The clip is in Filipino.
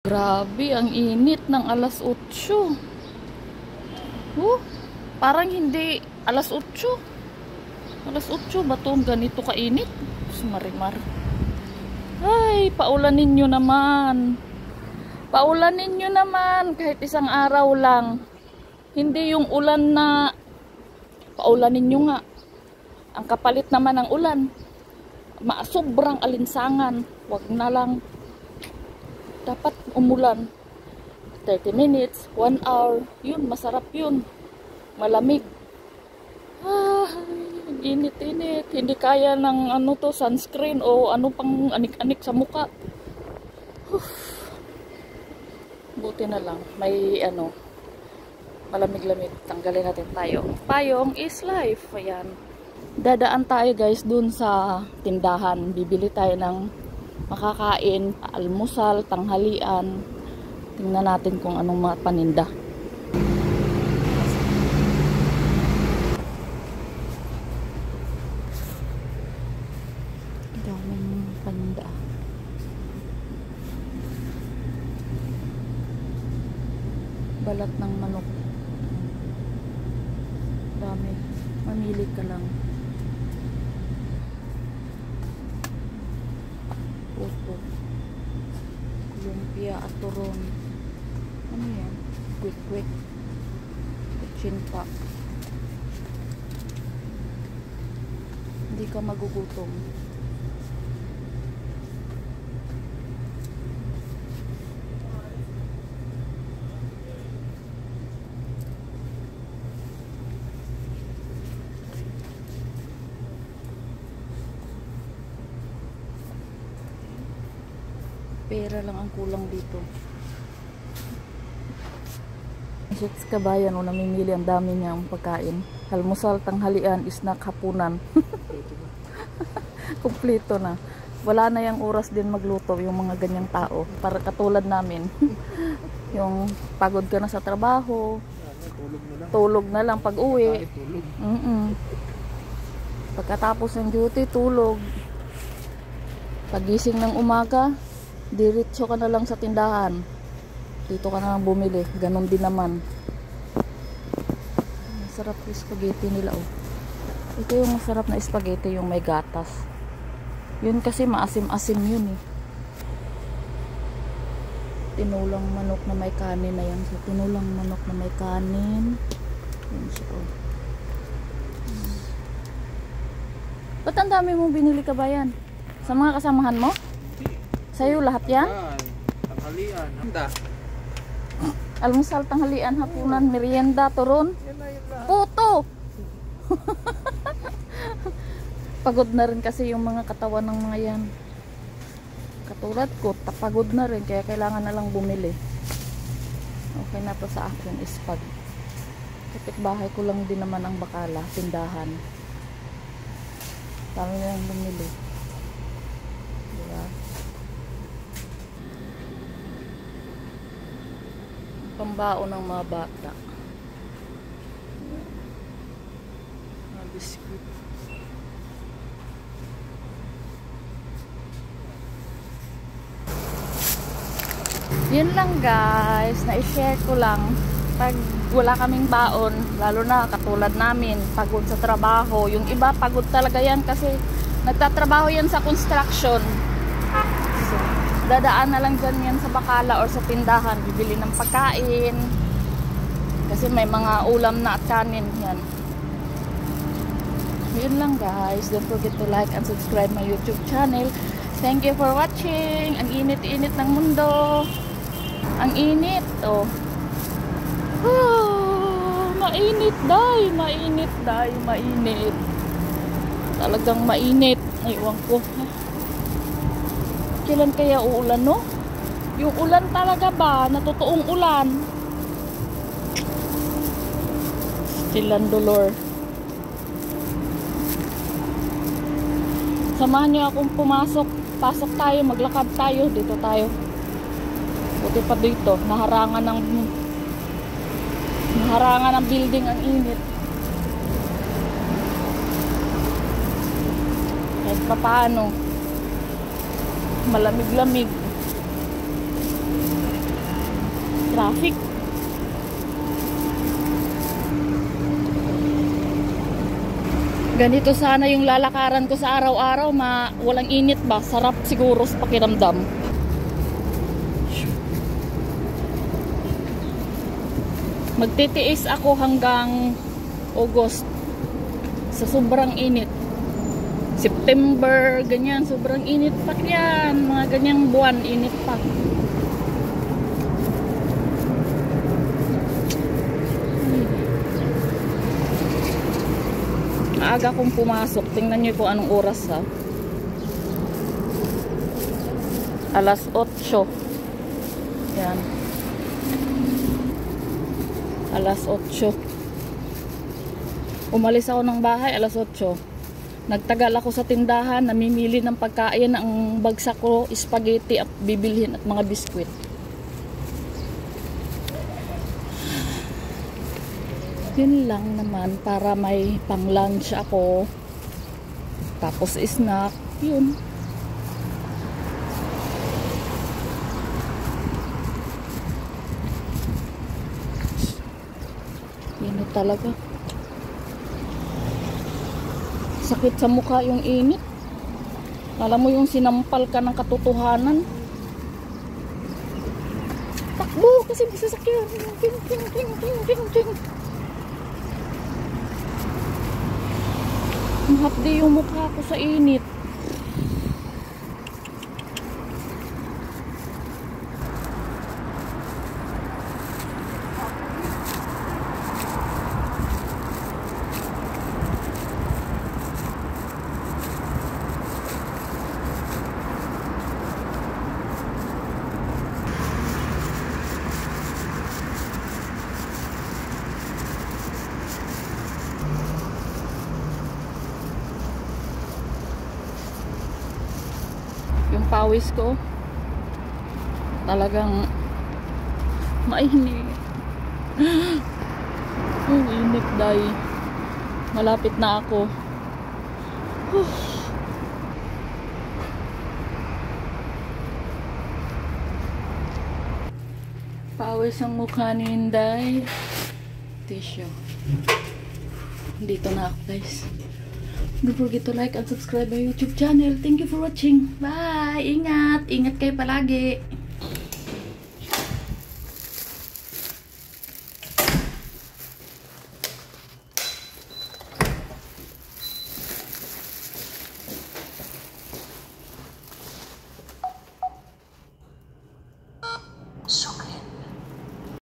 Grabe, ang init ng alas 8. Parang hindi alas 8. Alas 8 ba ito? Ganito kainit? Marimar. Ay, paulanin nyo naman. Paulanin nyo naman. Kahit isang araw lang. Hindi yung ulan na paulanin nyo nga. Ang kapalit naman ng ulan. Sobrang alinsangan. Wag na lang. Dapat umulan. 30 minutes, 1 hour. Yun, masarap yun. Malamig. Init-init. Hindi kaya ng sunscreen o ano pang anik-anik sa muka. Buti na lang. May malamig-lamig. Tanggalin natin payong. Payong is life. Ayan. Dadaan tayo guys dun sa tindahan. Bibili tayo ng makakain, almusal, tanghalian. Tingnan natin kung anong mga paninda. Daming paninda. Balat ng manok. Dami. Mamili ka lang. Puto. Lumpia at turon. Ano yan? Quick. Kutsinta. Hindi ka magugutom. Pera lang ang kulang dito. Sa kabayan o namimili ang dami niyang pagkain. Almusal, tanghalian, snack, hapunan. Kumpleto na. Wala na yung oras din magluto yung mga ganyang tao. Para katulad namin. Yung pagod ka na sa trabaho. Tulog na lang pag uwi. Pagkatapos ng duty, tulog. Pagising ng umaga, diretso ka na lang sa tindahan. Dito ka na lang bumili. Ganon din naman. Masarap yung spaghetti nila Ito yung masarap na spaghetti, yung may gatas. Yun kasi maasim-asim yun Tinulang manok na may kanin na yan. So, tinulang manok na may kanin. Yun siya Ba't ang dami mong binili ka ba yan? Sa mga kasamahan mo? Sa'yo lahat yan? Tanghalian. Handa. Almusal, tanghalian, hapunan, merienda, turon. Puto! Pagod na rin kasi yung mga katawan ng mga yan. Katulad ko, pagod na rin. Kaya kailangan na lang bumili. Okay na to sa akin is pag kapitbahay ko lang din naman ang bakala, tindahan. Dami na lang bumili. Diba? Pambao ng mga bata. Mga biskuit. Yun lang guys, na-share ko lang. Pag wala kaming baon, lalo na katulad namin, pagod sa trabaho. Yung iba pagod talaga yan kasi nagtatrabaho yan sa construction. So, dadaan na lang dyan yan sa bakala or sa tindahan, bibili ng pagkain kasi may mga ulam na at kanin yan. Yun lang guys, don't forget to like and subscribe my YouTube channel. Thank you for watching. Ang init-init ng mundo, ang init mainit mainit talagang mainit. Aywan ko kailan kaya uulan yung ulan talaga ba na totoong ulan. Stilan dolor. Samahan niyo akong pasok tayo, maglakad tayo, dito tayo. Buti pa dito, naharangan ng building ang init. Kahit pa paano, malamig-lamig. traffic. Ganito sana yung lalakaran ko sa araw-araw, walang init ba? Sarap siguro sa pakiramdam. Magtitiis ako hanggang August sa sobrang init. September, ganyan, sobrang init pa yan. Mga ganyang buwan, init pa. Maaga kong pumasok. Tingnan nyo kung anong oras ha. Alas 8. Yan. Alas 8. Umalis ako ng bahay alas 8. Nagtagal ako sa tindahan, namimili ng pagkain. Ang bagsak ko, spaghetti at bibilhin at mga biskwit. Yun lang naman para may pang lunch ako. Tapos snack. Yun. Yun talaga. Sakit sa mukha yung init. Alam mo yung sinampal ka ng katotohanan. Takbo kasi masasakyan. Ting ting ting ting ting ting. Mahapdi yung mukha ko sa init. Yung pawis ko talagang mainit. Oh, init day. Malapit na ako. Pawis ang mukha ni Inday. Tissue. Dito na ako guys. Don't forget to like and subscribe my YouTube channel. Thank you for watching. Bye! Ingat! Ingat kayo palagi!